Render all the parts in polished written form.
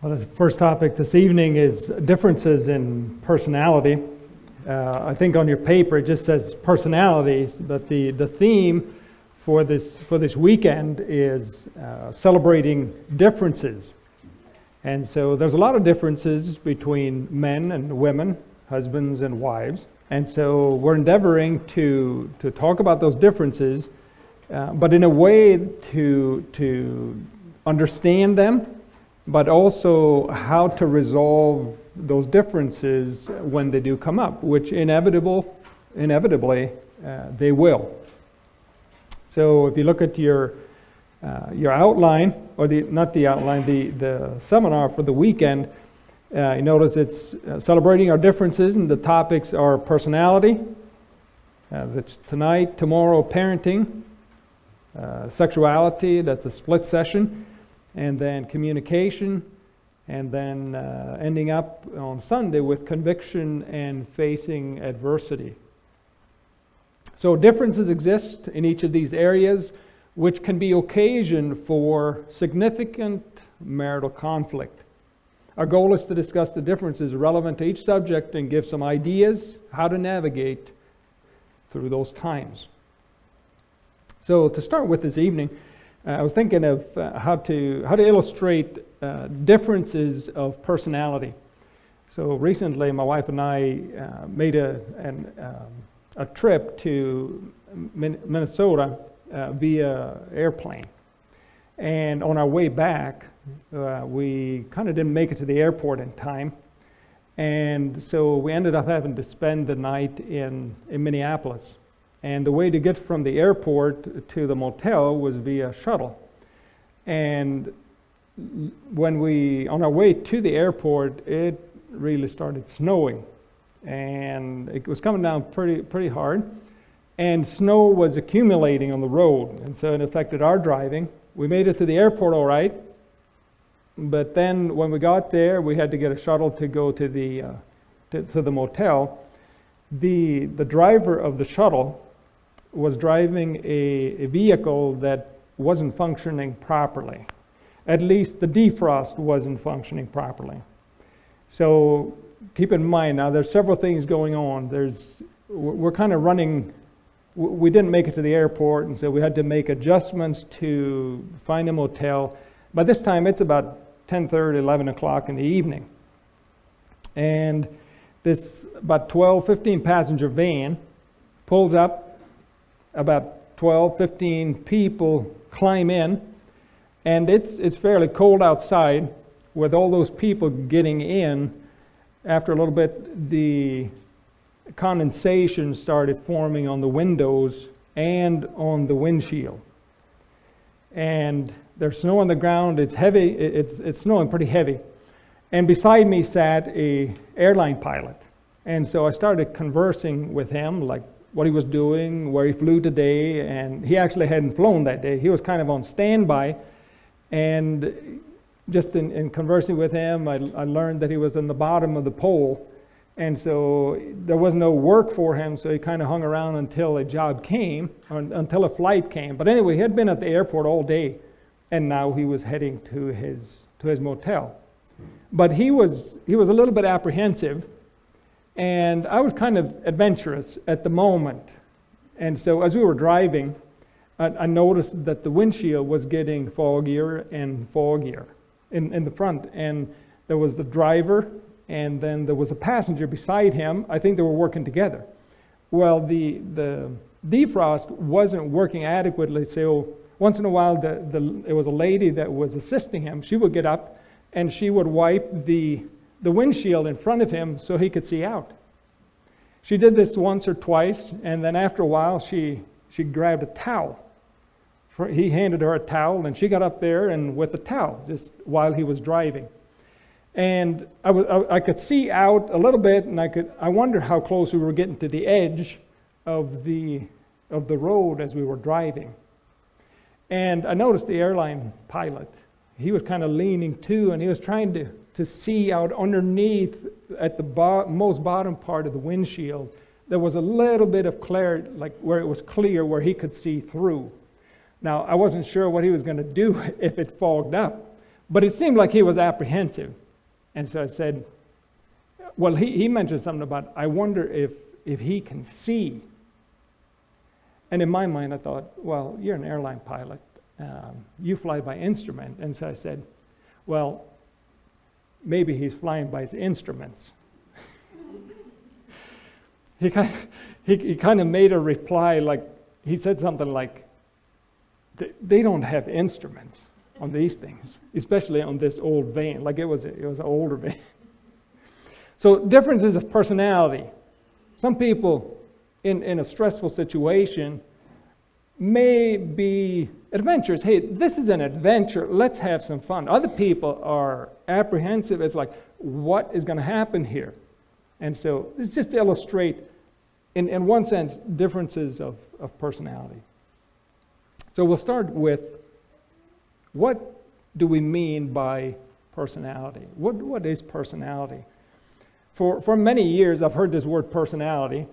Well, the first topic this evening is differences in personality. I think on your paper it just says personalities, but the theme for this weekend is celebrating differences. And so there's a lot of differences between men and women, husbands and wives. And so we're endeavoring to talk about those differences, but in a way to understand them, but also how to resolve those differences when they do come up, which inevitably they will. So if you look at your outline, or the seminar for the weekend, you notice it's celebrating our differences, and the topics are personality, that's tonight, tomorrow, parenting, sexuality, that's a split session, and then communication, and then ending up on Sunday with conviction and facing adversity. So differences exist in each of these areas, which can be occasion for significant marital conflict. Our goal is to discuss the differences relevant to each subject and give some ideas how to navigate through those times. So to start with this evening, I was thinking of how to illustrate differences of personality. So recently, my wife and I made a trip to Minnesota via airplane. And on our way back, we kind of didn't make it to the airport in time. And so we ended up having to spend the night in Minneapolis. And the way to get from the airport to the motel was via shuttle. And on our way to the airport, it really started snowing. And it was coming down pretty hard. And snow was accumulating on the road. And so it affected our driving. We made it to the airport all right. But then when we got there, we had to get a shuttle to go to the motel. The driver of the shuttle was driving a vehicle that wasn't functioning properly. At least the defrost wasn't functioning properly. So keep in mind, now there's several things going on. We're kind of running, we didn't make it to the airport, and so we had to make adjustments to find a motel. By this time, it's about 10:30, 11 o'clock in the evening. And this about 12, 15 passenger van pulls up. About 12, 15 people climb in, and it's fairly cold outside. With all those people getting in, after a little bit, the condensation started forming on the windows and on the windshield. And there's snow on the ground. It's heavy. It's snowing pretty heavy. And beside me sat a airline pilot. And so I started conversing with him, like what he was doing, where he flew today, and he actually hadn't flown that day. He was kind of on standby, and just in conversing with him, I learned that he was in the bottom of the pole, and so there was no work for him, so he kind of hung around until a job came, or until a flight came. But anyway, he had been at the airport all day, and now he was heading to his motel. But he was a little bit apprehensive, and I was kind of adventurous at the moment. And so as we were driving, I noticed that the windshield was getting foggier and foggier in the front. And there was the driver, and then there was a passenger beside him. I think they were working together. Well, the defrost wasn't working adequately, so once in a while it was a lady that was assisting him. She would get up, and she would wipe the windshield in front of him so he could see out. She did this once or twice, and then after a while she grabbed a towel. He handed her a towel, and she got up there and with the towel just while he was driving. And I could see out a little bit, and I wonder how close we were getting to the edge of the road as we were driving. And I noticed the airline pilot. He was kind of leaning too, and he was trying to see out underneath at the most bottom part of the windshield. There was a little bit of clarity, like where it was clear, where he could see through. Now, I wasn't sure what he was going to do if it fogged up, But it seemed like he was apprehensive. And so I said, well, he mentioned something about, I wonder if he can see. And in my mind, I thought, well, you're an airline pilot. You fly by instrument. And so I said, well, maybe he's flying by his instruments. He kind of made a reply, like, he said something like, they don't have instruments on these things, especially on this old van. Like it was an older van. So differences of personality. Some people in a stressful situation may be adventurous. Hey, this is an adventure. Let's have some fun. Other people are apprehensive. It's like, what is going to happen here? And so it's just to illustrate, in one sense, differences of personality. So we'll start with, what do we mean by personality? What is personality? For many years, I've heard this word personality,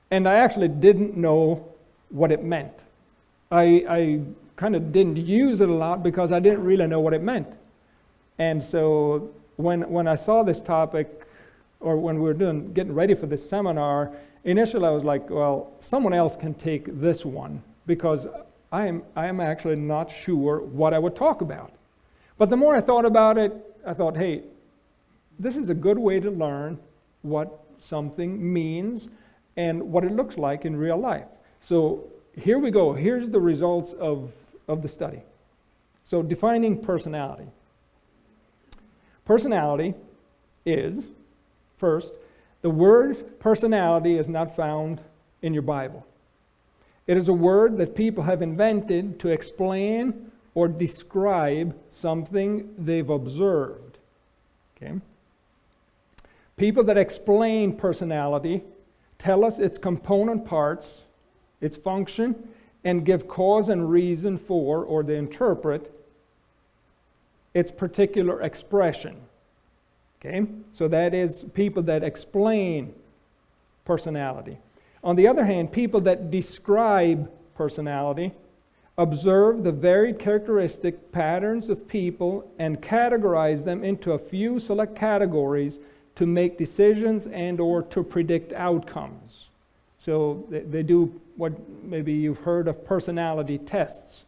and I actually didn't know what it meant. I kind of didn't use it a lot because I didn't really know what it meant. And so when I saw this topic, or when we were getting ready for this seminar, initially I was like, well, someone else can take this one, because I am actually not sure what I would talk about. But the more I thought about it, I thought, hey, this is a good way to learn what something means and what it looks like in real life. So here we go. Here's the results of the study. So defining personality. Personality is, first, the word personality is not found in your Bible. It is a word that people have invented to explain or describe something they've observed. Okay? People that explain personality tell us its component parts, its function, and give cause and reason for, or they interpret, its particular expression. Okay? So that is people that explain personality. On the other hand, people that describe personality observe the varied characteristic patterns of people and categorize them into a few select categories to make decisions and or to predict outcomes. So they do what maybe you've heard of personality tests.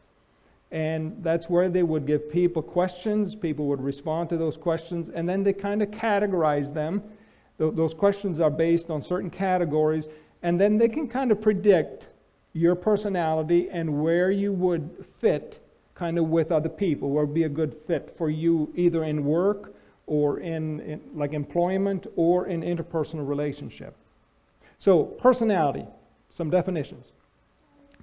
And that's where they would give people questions, people would respond to those questions, and then they kind of categorize them. Those questions are based on certain categories, and then they can kind of predict your personality and where you would fit kind of with other people, where would be a good fit for you either in work or in like employment or in interpersonal relationship. So personality, some definitions.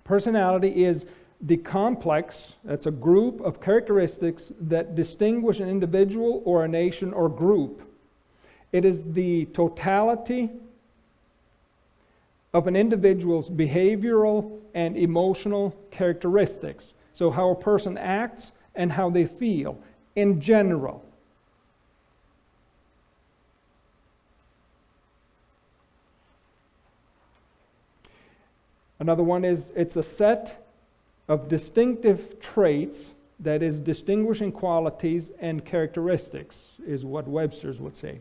Personality is the complex, that's a group of characteristics that distinguish an individual or a nation or group. It is the totality of an individual's behavioral and emotional characteristics. So how a person acts and how they feel in general. Another one is, it's a set of distinctive traits, that is, distinguishing qualities and characteristics, is what Webster's would say.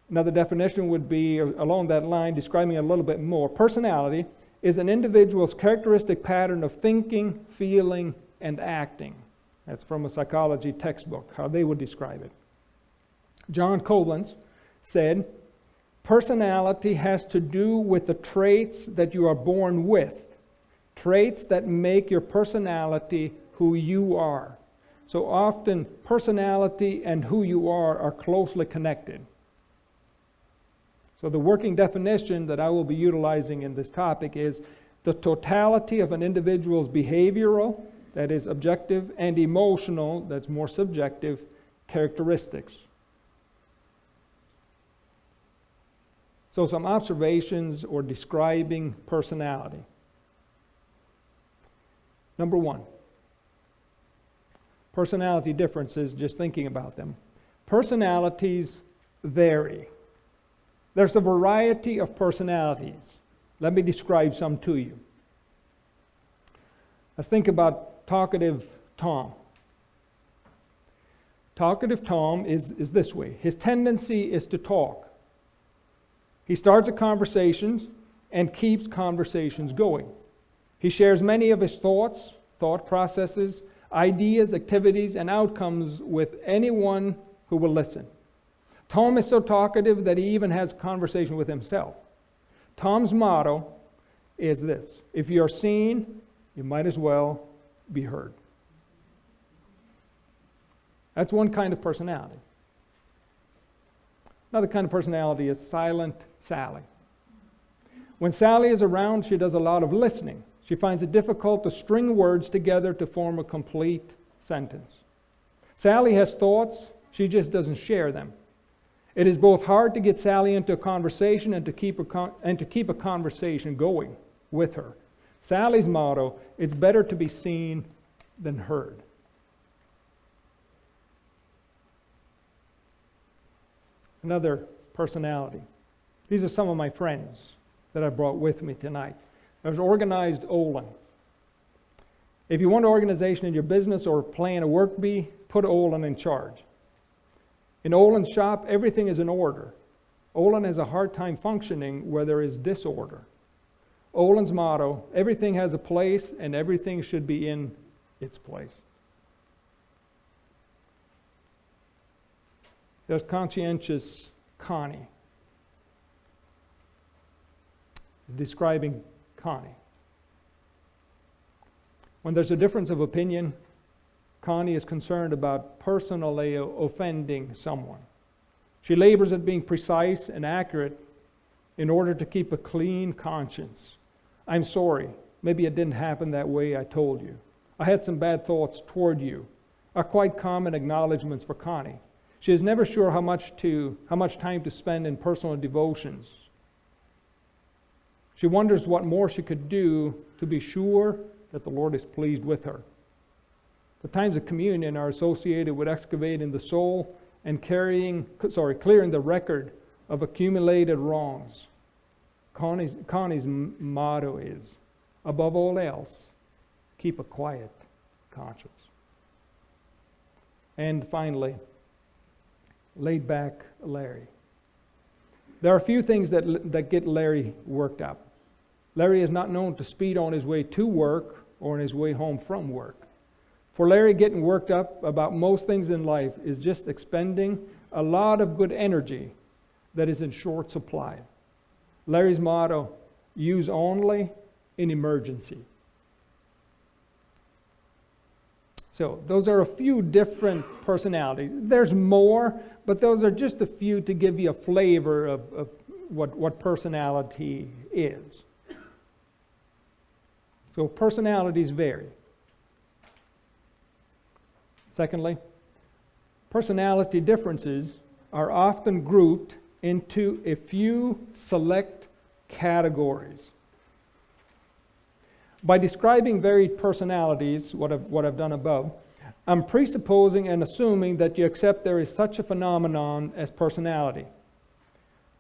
Another definition would be, along that line, describing it a little bit more. Personality is an individual's characteristic pattern of thinking, feeling, and acting. That's from a psychology textbook, how they would describe it. John Koblenz said, personality has to do with the traits that you are born with. Traits that make your personality who you are. So often, personality and who you are closely connected. So the working definition that I will be utilizing in this topic is the totality of an individual's behavioral, that is objective, and emotional, that's more subjective, characteristics. So some observations or describing personality. Number one, personality differences, just thinking about them. Personalities vary. There's a variety of personalities. Let me describe some to you. Let's think about talkative Tom. Talkative Tom is this way. His tendency is to talk. He starts a conversation and keeps conversations going. He shares many of his thoughts, thought processes, ideas, activities, and outcomes with anyone who will listen. Tom is so talkative that he even has a conversation with himself. Tom's motto is this: if you are seen, you might as well be heard. That's one kind of personality. Another kind of personality is Silent Sally. When Sally is around, she does a lot of listening. She finds it difficult to string words together to form a complete sentence. Sally has thoughts, she just doesn't share them. It is both hard to get Sally into a conversation and to keep a conversation going with her. Sally's motto: it's better to be seen than heard. Another personality. These are some of my friends that I brought with me tonight. There's Organized Olin. If you want organization in your business or plan a work bee, put Olin in charge. In Olin's shop, everything is in order. Olin has a hard time functioning where there is disorder. Olin's motto: everything has a place and everything should be in its place. There's Conscientious Connie. Describing Connie. When there's a difference of opinion, Connie is concerned about personally offending someone. She labors at being precise and accurate in order to keep a clean conscience. I'm sorry. Maybe it didn't happen that way I told you. I had some bad thoughts toward you, are quite common acknowledgments for Connie. She is never sure how much time to spend in personal devotions. She wonders what more she could do to be sure that the Lord is pleased with her. The times of communion are associated with excavating the soul and clearing the record of accumulated wrongs. Connie's motto is, above all else, keep a quiet conscience. And finally, laid back Larry. There are a few things that get Larry worked up. Larry is not known to speed on his way to work or on his way home from work. For Larry, getting worked up about most things in life is just expending a lot of good energy that is in short supply. Larry's motto: use only in emergency. So those are a few different personalities. There's more, but those are just a few to give you a flavor of what personality is. So personalities vary. Secondly, personality differences are often grouped into a few select categories. By describing varied personalities, what I've done above, I'm presupposing and assuming that you accept there is such a phenomenon as personality.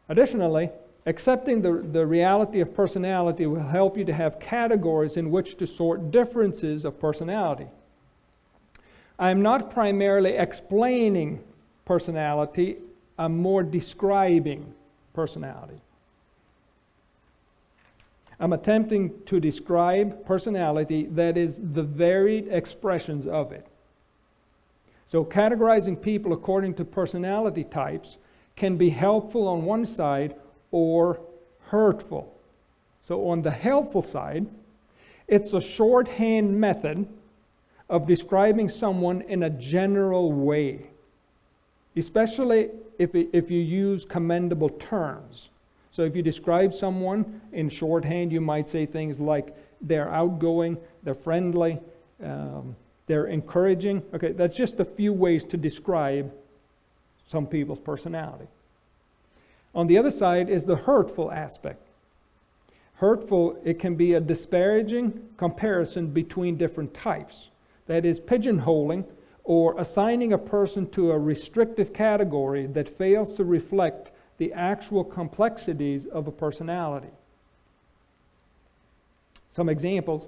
Additionally, accepting the reality of personality will help you to have categories in which to sort differences of personality. I am not primarily explaining personality, I'm more describing personality. I'm attempting to describe personality that is the varied expressions of it. So categorizing people according to personality types can be helpful on one side or hurtful. So on the helpful side, it's a shorthand method of describing someone in a general way, especially if you use commendable terms. So if you describe someone in shorthand, you might say things like they're outgoing, they're friendly, they're encouraging. Okay, that's just a few ways to describe some people's personality. On the other side is the hurtful aspect. Hurtful, it can be a disparaging comparison between different types. That is, pigeonholing or assigning a person to a restrictive category that fails to reflect the actual complexities of a personality. Some examples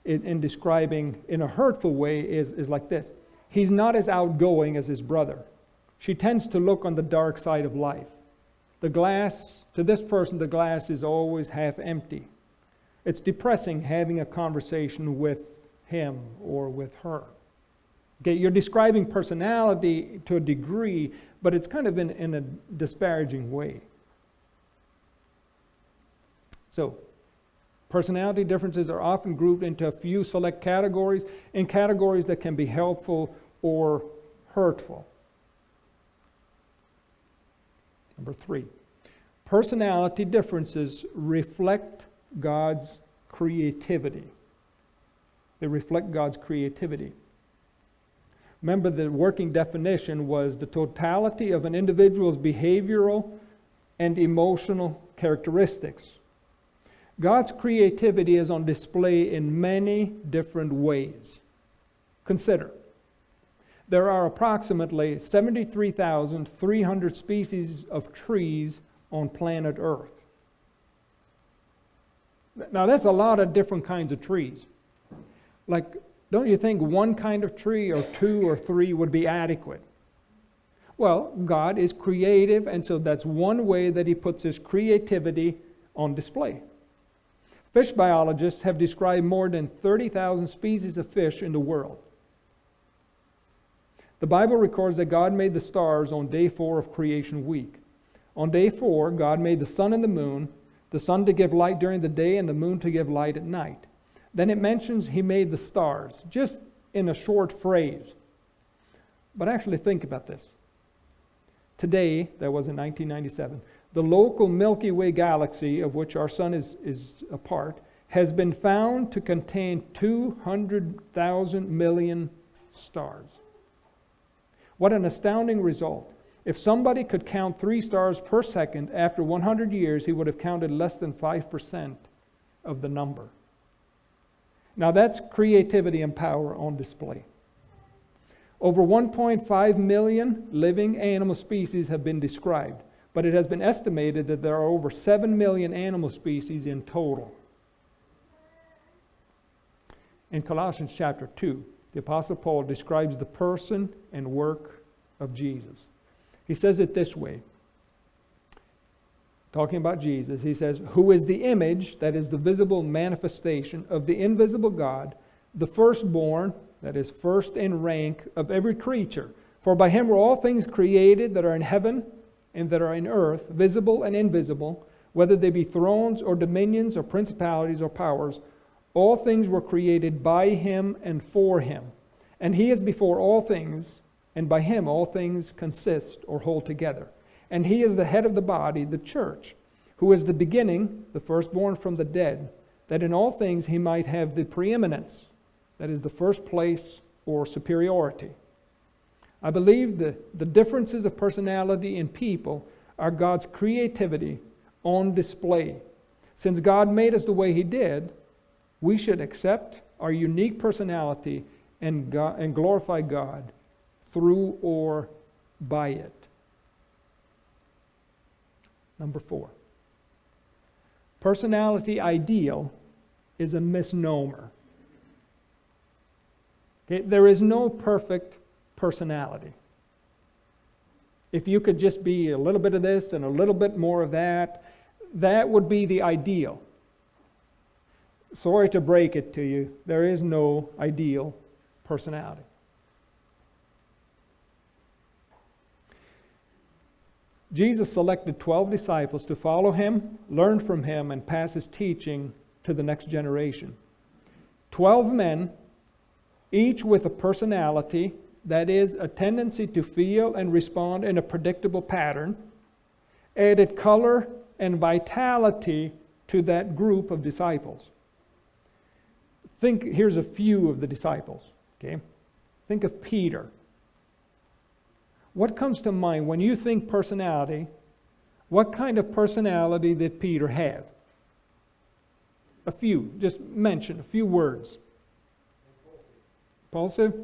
in describing in a hurtful way is like this. he's not as outgoing as his brother. She tends to look on the dark side of life. The glass, to this person, the glass is always half empty. It's depressing having a conversation with him or with her. Okay, you're describing personality to a degree, but it's kind of in a disparaging way. So, personality differences are often grouped into a few select categories, and categories that can be helpful or hurtful. Number 3, personality differences reflect God's creativity. They reflect God's creativity. Remember, the working definition was the totality of an individual's behavioral and emotional characteristics. God's creativity is on display in many different ways. Consider, there are approximately 73,300 species of trees on planet Earth. Now that's a lot of different kinds of trees. Like, don't you think one kind of tree or 2 or 3 would be adequate? Well, God is creative, and so that's one way that he puts his creativity on display. Fish biologists have described more than 30,000 species of fish in the world. The Bible records that God made the stars on day 4 of creation week. On day 4, God made the sun and the sun to give light during the day and the moon to give light at night. Then it mentions he made the stars, just in a short phrase. But actually think about this. Today, that was in 1997, the local Milky Way galaxy, of which our sun is a part, has been found to contain 200,000 million stars. What an astounding result. If somebody could count 3 stars per second after 100 years, he would have counted less than 5% of the number. Now that's creativity and power on display. Over 1.5 million living animal species have been described, but it has been estimated that there are over 7 million animal species in total. In Colossians chapter 2, the Apostle Paul describes the person and work of Jesus. He says it this way, talking about Jesus, he says, who is the image, that is the visible manifestation of the invisible God, the firstborn, that is first in rank of every creature. For by him were all things created that are in heaven and that are in earth, visible and invisible, whether they be thrones or dominions or principalities or powers. All things were created by him and for him. And he is before all things, and by him all things consist or hold together. And he is the head of the body, the church, who is the beginning, the firstborn from the dead, that in all things he might have the preeminence, that is the first place or superiority. I believe the differences of personality in people are God's creativity on display. Since God made us the way he did, we should accept our unique personality and glorify God through or by it. Number 4. Personality ideal is a misnomer. Okay? There is no perfect personality. If you could just be a little bit of this and a little bit more of that, that would be the ideal. Sorry to break it to you, there is no ideal personality. Jesus selected 12 disciples to follow him, learn from him, and pass his teaching to the next generation. 12 men, each with a personality, that is, a tendency to feel and respond in a predictable pattern, added color and vitality to that group of disciples. Here's a few of the disciples. Okay? Think of Peter. What comes to mind when you think personality? What kind of personality did Peter have? A few. Just mention a few words. Impulsive?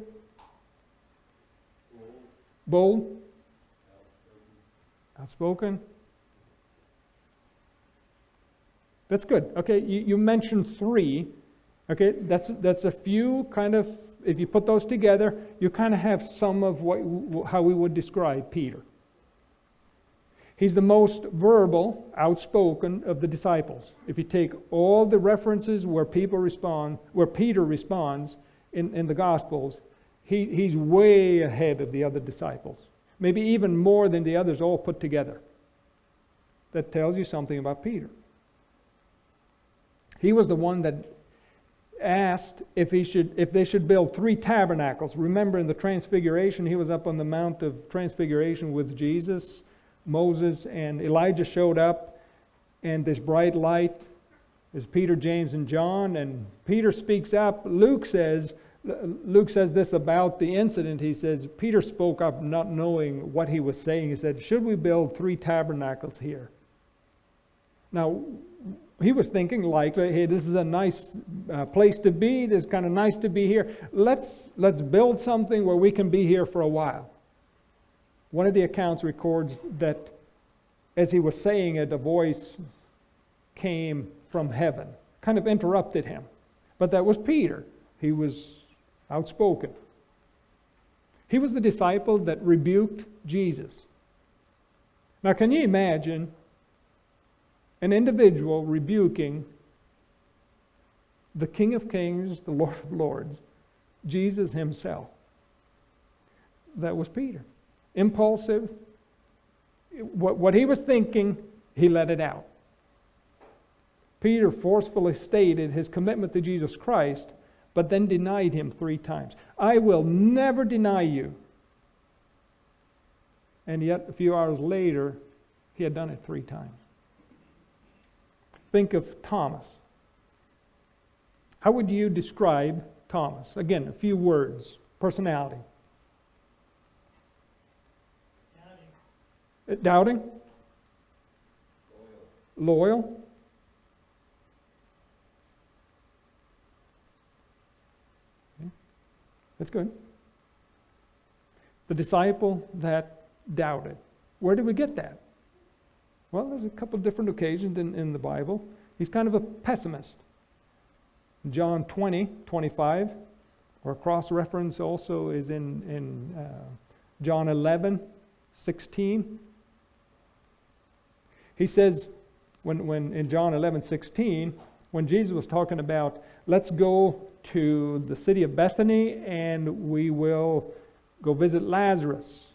Bold? Outspoken? That's good. Okay, you mentioned 3. Okay, that's a few kind of if you put those together, you kind of have some of how we would describe Peter. He's the most verbal, outspoken of the disciples. If you take all the references where Peter responds in the Gospels, he's way ahead of the other disciples. Maybe even more than the others all put together. That tells you something about Peter. He was the one that asked if they should build 3 tabernacles. Remember in the Transfiguration, he was up on the Mount of Transfiguration with Jesus. Moses and Elijah showed up, and this bright light is Peter, James, and John, and Peter speaks up. Luke says this about the incident. He says, Peter spoke up not knowing what he was saying. He said, should we build 3 tabernacles here? Now, he was thinking like, hey, this is a nice place to be. This is kind of nice to be here. Let's build something where we can be here for a while. One of the accounts records that as he was saying it, a voice came from heaven, kind of interrupted him. But that was Peter. He was outspoken. He was the disciple that rebuked Jesus. Now, can you imagine an individual rebuking the King of Kings, the Lord of Lords, Jesus himself? That was Peter. Impulsive. What he was thinking, he let it out. Peter forcefully stated his commitment to Jesus Christ, but then denied him 3 times. I will never deny you. And yet, a few hours later, he had done it 3 times. Think of Thomas. How would you describe Thomas? Again, a few words. Personality. Doubting? Loyal? Okay. That's good. The disciple that doubted. Where did we get that? Well, there's a couple of different occasions in the Bible. He's kind of a pessimist. John 20:25, or cross-reference also is in John 11:16. He says, when in John 11:16, when Jesus was talking about, let's go to the city of Bethany and we will go visit Lazarus.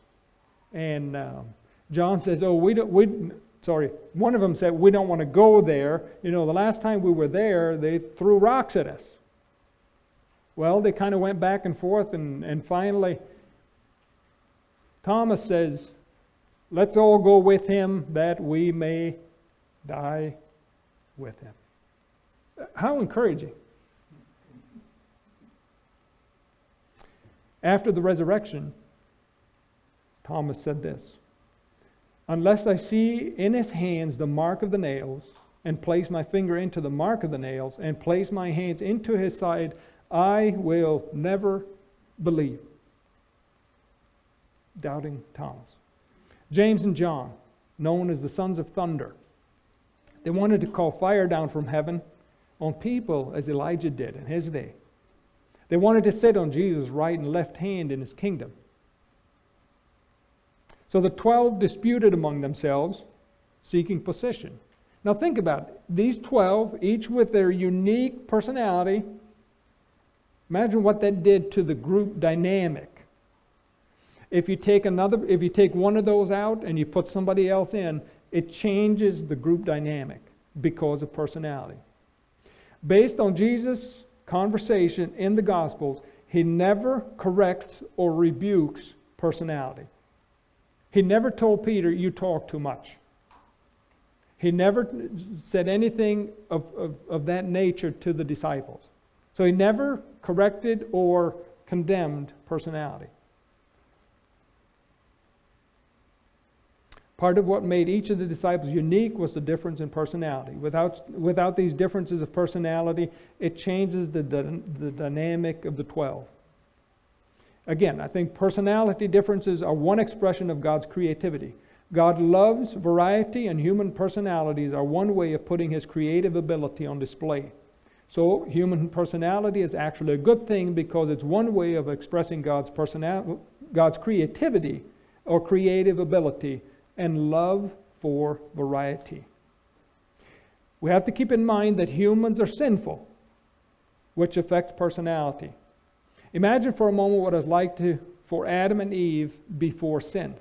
And John says, one of them said, we don't want to go there. You know, the last time we were there, they threw rocks at us. Well, they kind of went back and forth, and finally, Thomas says, let's all go with him that we may die with him. How encouraging. After the resurrection, Thomas said this, unless I see in his hands the mark of the nails, and place my finger into the mark of the nails, and place my hands into his side, I will never believe. Doubting Thomas. James and John, known as the sons of thunder. They wanted to call fire down from heaven on people as Elijah did in his day. They wanted to sit on Jesus' right and left hand in his kingdom. So the 12 disputed among themselves, seeking position. Now think about it. These 12, each with their unique personality. Imagine what that did to the group dynamic. If you take one of those out and you put somebody else in, it changes the group dynamic because of personality. Based on Jesus' conversation in the Gospels, he never corrects or rebukes personality. He never told Peter, you talk too much. He never said anything of that nature to the disciples. So he never corrected or condemned personality. Part of what made each of the disciples unique was the difference in personality. Without these differences of personality, it changes the dynamic of the 12. Again, I think personality differences are one expression of God's creativity. God loves variety, and human personalities are one way of putting his creative ability on display. So human personality is actually a good thing because it's one way of expressing God's creativity or creative ability and love for variety. We have to keep in mind that humans are sinful, which affects personality. Imagine for a moment what it was like for Adam and Eve before sin.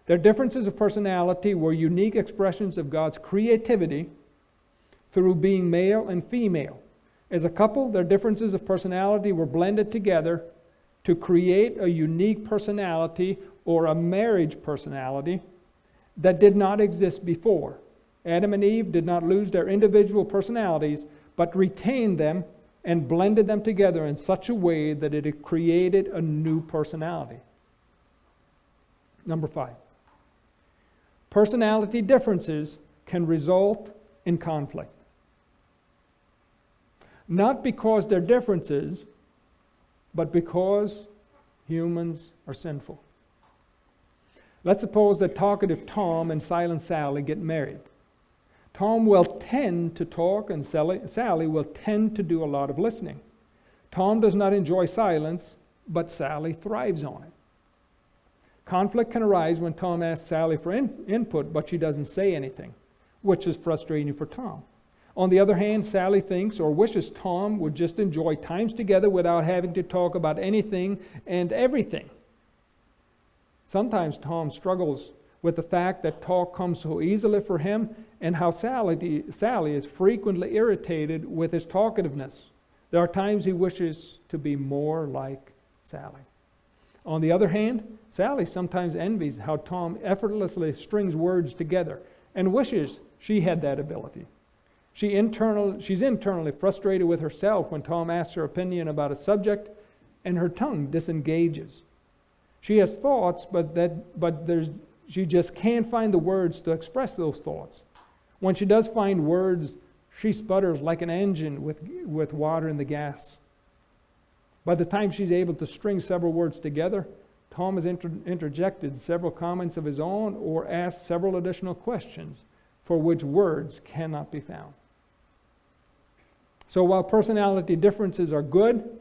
Their differences of personality were unique expressions of God's creativity through being male and female. As a couple, their differences of personality were blended together to create a unique personality or a marriage personality that did not exist before. Adam and Eve did not lose their individual personalities, but retained them and blended them together in such a way that it had created a new personality. Number 5. Personality differences can result in conflict. Not because they're differences, but because humans are sinful. Let's suppose that talkative Tom and silent Sally get married. Tom will tend to talk and Sally will tend to do a lot of listening. Tom does not enjoy silence, but Sally thrives on it. Conflict can arise when Tom asks Sally for input, but she doesn't say anything, which is frustrating for Tom. On the other hand, Sally thinks or wishes Tom would just enjoy times together without having to talk about anything and everything. Sometimes Tom struggles with the fact that talk comes so easily for him and how Sally is frequently irritated with his talkativeness. There are times he wishes to be more like Sally. On the other hand, Sally sometimes envies how Tom effortlessly strings words together and wishes she had that ability. She's internally frustrated with herself when Tom asks her opinion about a subject and her tongue disengages. She has thoughts, she just can't find the words to express those thoughts. When she does find words, she sputters like an engine with water in the gas. By the time she's able to string several words together, Tom has interjected several comments of his own or asked several additional questions for which words cannot be found. So while personality differences are good,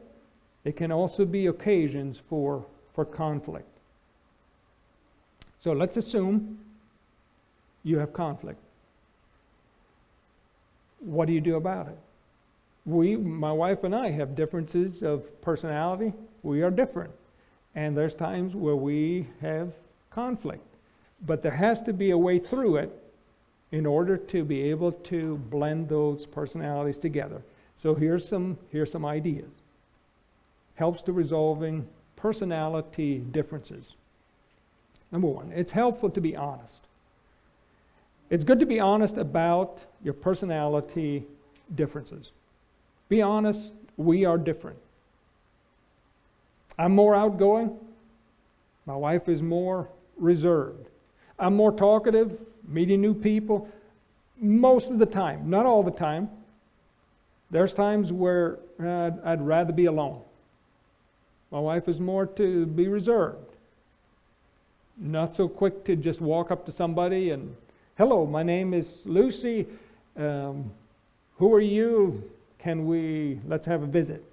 it can also be occasions for conflict. So let's assume you have conflict. What do you do about it? My wife and I have differences of personality. We are different. And there's times where we have conflict. But there has to be a way through it in order to be able to blend those personalities together. So here's some ideas. Helps to resolving personality differences. Number 1, it's helpful to be honest. It's good to be honest about your personality differences. Be honest, we are different. I'm more outgoing. My wife is more reserved. I'm more talkative, meeting new people, most of the time, not all the time. There's times where I'd rather be alone. My wife is more to be reserved. Not so quick to just walk up to somebody and, hello, my name is Lucy. Who are you? Let's have a visit.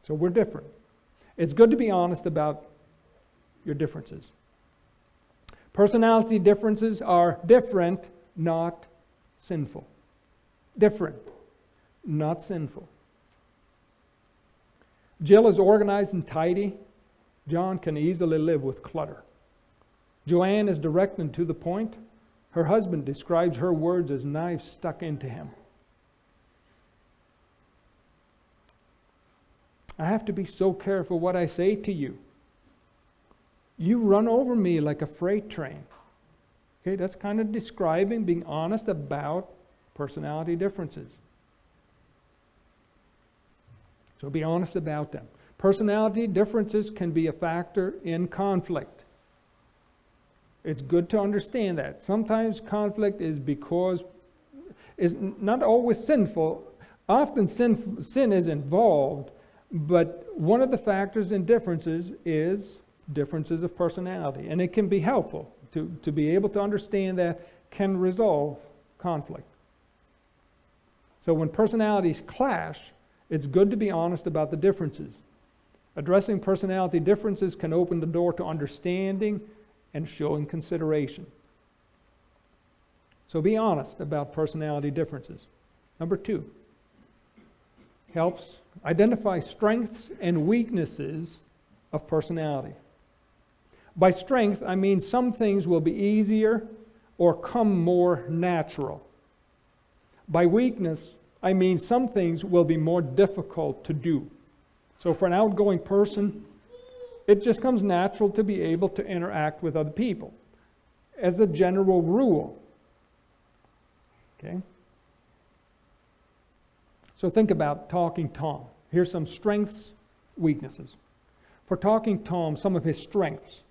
So we're different. It's good to be honest about your differences. Personality differences are different, not sinful. Different, not sinful. Jill is organized and tidy. John can easily live with clutter. Joanne is direct and to the point. Her husband describes her words as knives stuck into him. I have to be so careful what I say to you. You run over me like a freight train. Okay, that's kind of describing, being honest about personality differences. So be honest about them. Personality differences can be a factor in conflict. It's good to understand that. Sometimes conflict is not always sinful. Often sin is involved, but one of the factors in differences is differences of personality. And it can be helpful to be able to understand that can resolve conflict. So when personalities clash, it's good to be honest about the differences. Addressing personality differences can open the door to understanding and showing consideration. So be honest about personality differences. Number 2, helps identify strengths and weaknesses of personality. By strength, I mean some things will be easier or come more natural. By weakness, I mean some things will be more difficult to do. So for an outgoing person, it just comes natural to be able to interact with other people, as a general rule. Okay? So think about Talking Tom. Here's some strengths, weaknesses. For Talking Tom, some of his strengths.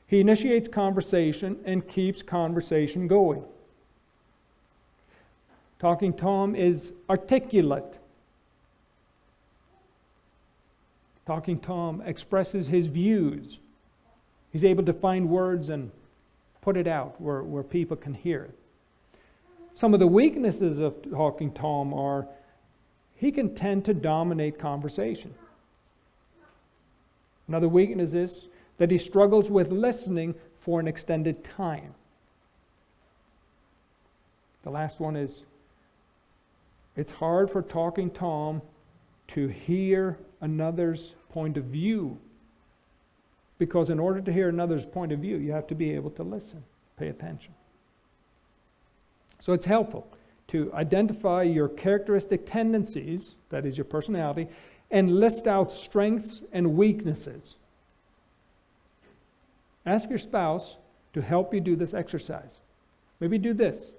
He initiates conversation and keeps conversation going. Talking Tom is articulate. Talking Tom expresses his views. He's able to find words and put it out where people can hear it. Some of the weaknesses of Talking Tom are he can tend to dominate conversation. Another weakness is that he struggles with listening for an extended time. The last one is it's hard for Talking Tom to hear another's point of view, because in order to hear another's point of view, you have to be able to listen, pay attention. So it's helpful to identify your characteristic tendencies, that is your personality, and list out strengths and weaknesses. Ask your spouse to help you do this exercise. Maybe do this.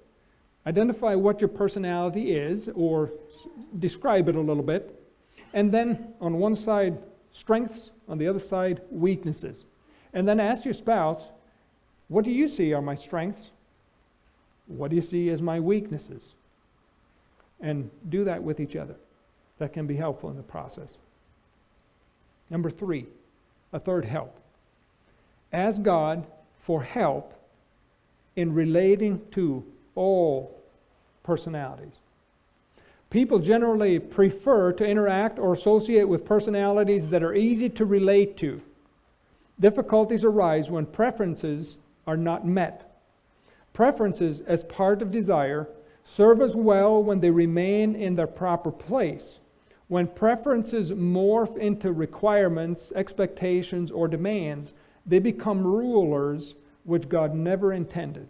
Identify what your personality is, or describe it a little bit. And then on one side, strengths, on the other side, weaknesses. And then ask your spouse, what do you see are my strengths? What do you see as my weaknesses? And do that with each other. That can be helpful in the process. Number 3, a third help. Ask God for help in relating to all personalities. People generally prefer to interact or associate with personalities that are easy to relate to. Difficulties arise when preferences are not met. Preferences, as part of desire, serve us well when they remain in their proper place. When preferences morph into requirements, expectations, or demands, they become rulers which God never intended.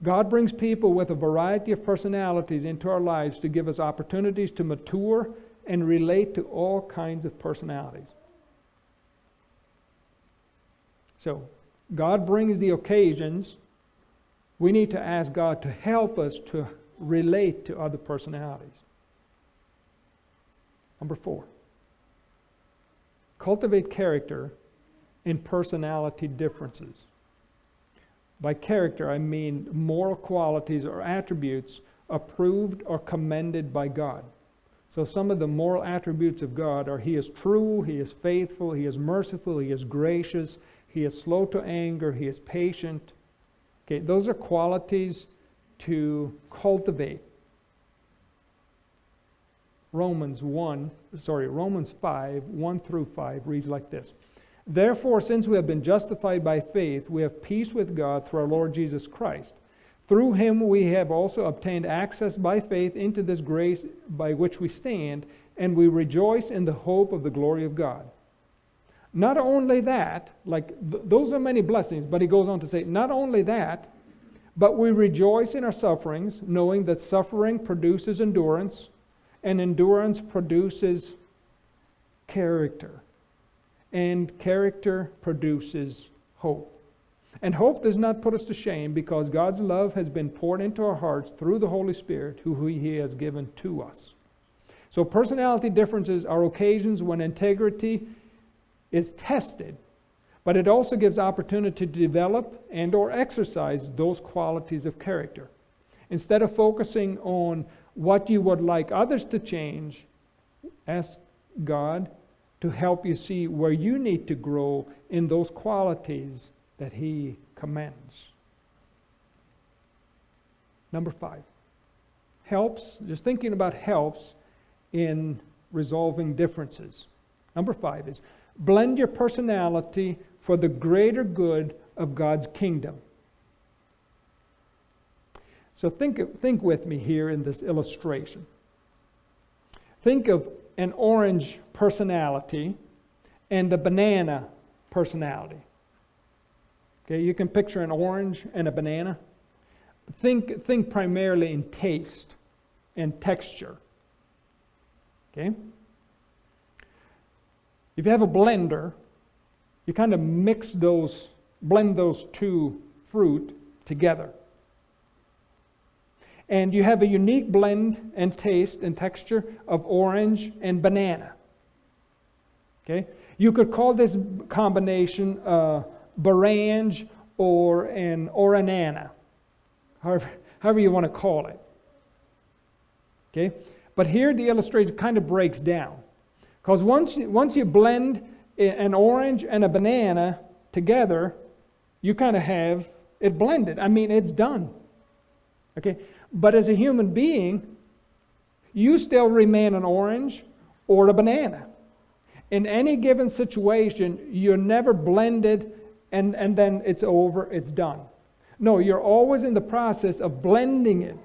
God brings people with a variety of personalities into our lives to give us opportunities to mature and relate to all kinds of personalities. So, God brings the occasions. We need to ask God to help us to relate to other personalities. Number 4, cultivate character in personality differences. By character, I mean moral qualities or attributes approved or commended by God. So some of the moral attributes of God are He is true, He is faithful, He is merciful, He is gracious, He is slow to anger, He is patient. Okay, those are qualities to cultivate. Romans 5, 1 through 5 reads like this. Therefore, since we have been justified by faith, we have peace with God through our Lord Jesus Christ. Through Him we have also obtained access by faith into this grace by which we stand, and we rejoice in the hope of the glory of God. Not only that, those are many blessings, but he goes on to say, not only that, but we rejoice in our sufferings, knowing that suffering produces endurance, and endurance produces character. And character produces hope. And hope does not put us to shame, because God's love has been poured into our hearts through the Holy Spirit, who He has given to us. So personality differences are occasions when integrity is tested, but it also gives opportunity to develop and or exercise those qualities of character. Instead of focusing on what you would like others to change, ask God to help you see where you need to grow in those qualities that He commends. Number 5, helps, just thinking about helps in resolving differences. Number 5 is blend your personality for the greater good of God's kingdom. So think with me here in this illustration. Think of an orange personality and a banana personality. Okay, you can picture an orange and a banana. Think primarily in taste and texture. Okay? If you have a blender, you kind of blend those two fruit together. And you have a unique blend and taste and texture of orange and banana. Okay? You could call this combination Barange or an Oranana, however you want to call it. Okay? But here the illustration kind of breaks down. Because once you blend an orange and a banana together, you kind of have it blended. I mean, it's done. Okay? But as a human being, you still remain an orange or a banana. In any given situation, you're never blended and then it's over, it's done. No, you're always in the process of blending.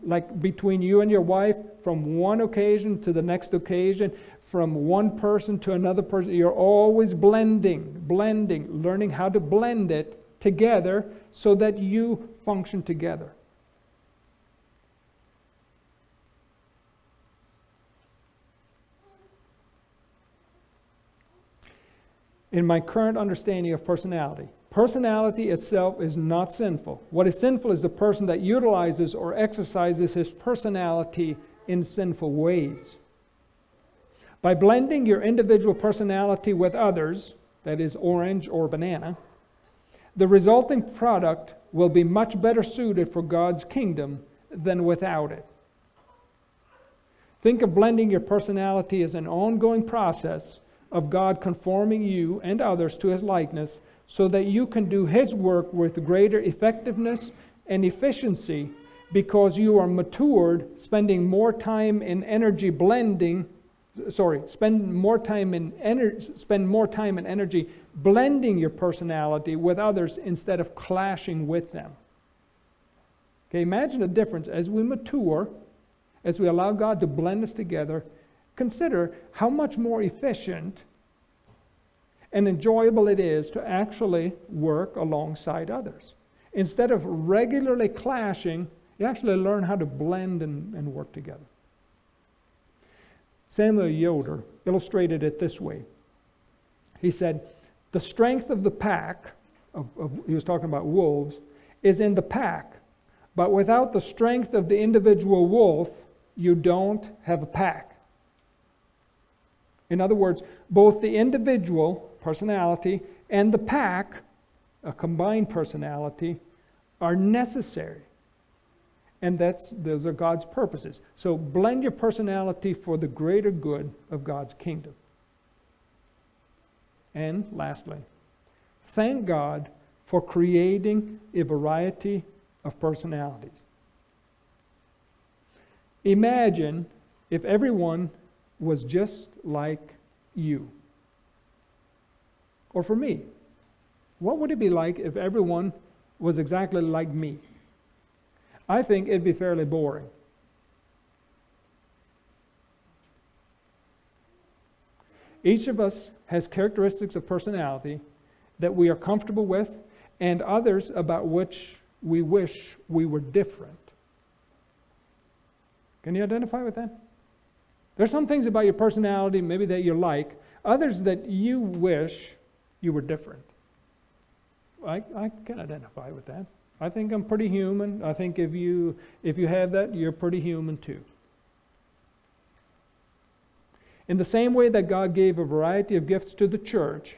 Like between you and your wife, from one occasion to the next occasion, from one person to another person. You're always blending, learning how to blend it together so that you function together. In my current understanding of personality, personality itself is not sinful. What is sinful is the person that utilizes or exercises his personality in sinful ways. By blending your individual personality with others, that is orange or banana, the resulting product will be much better suited for God's kingdom than without it. Think of blending your personality as an ongoing process of God conforming you and others to His likeness so that you can do His work with greater effectiveness and efficiency because you are matured, spend more time and energy blending your personality with others instead of clashing with them. Okay, imagine the difference as we mature, as we allow God to blend us together. Consider how much more efficient and enjoyable it is to actually work alongside others. Instead of regularly clashing, you actually learn how to blend and work together. Samuel Yoder illustrated it this way. He said, the strength of the pack, he was talking about wolves, is in the pack, but without the strength of the individual wolf, you don't have a pack. In other words, both the individual personality and the pack, a combined personality, are necessary. And those are God's purposes. So blend your personality for the greater good of God's kingdom. And lastly, thank God for creating a variety of personalities. Imagine if everyone was just like you. Or for me, what would it be like if everyone was exactly like me? I think it'd be fairly boring. Each of us has characteristics of personality that we are comfortable with and others about which we wish we were different. Can you identify with that? There's some things about your personality maybe that you like, others that you wish you were different. I can identify with that. I think I'm pretty human. I think if you have that, you're pretty human too. In the same way that God gave a variety of gifts to the church,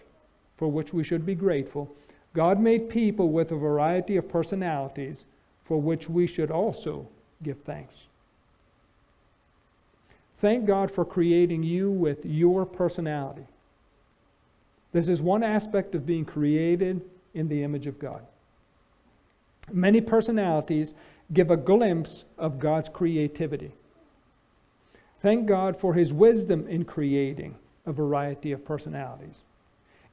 for which we should be grateful, God made people with a variety of personalities, for which we should also give thanks. Thank God for creating you with your personality. This is one aspect of being created in the image of God. Many personalities give a glimpse of God's creativity. Thank God for His wisdom in creating a variety of personalities.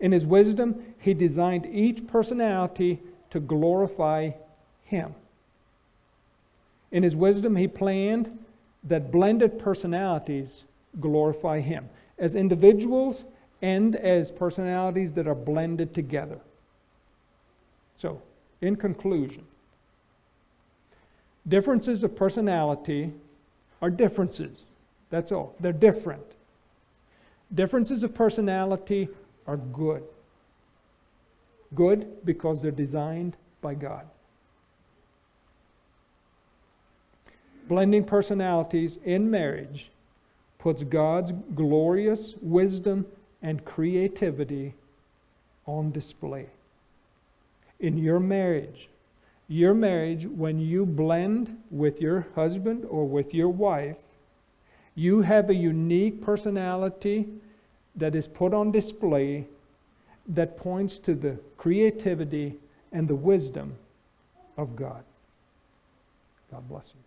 In His wisdom, He designed each personality to glorify Him. In His wisdom, He planned that blended personalities glorify Him as individuals and as personalities that are blended together. So, in conclusion, differences of personality are differences. That's all. They're different. Differences of personality are good. Good because they're designed by God. Blending personalities in marriage puts God's glorious wisdom and creativity on display. In your marriage, when you blend with your husband or with your wife, you have a unique personality that is put on display that points to the creativity and the wisdom of God. God bless you.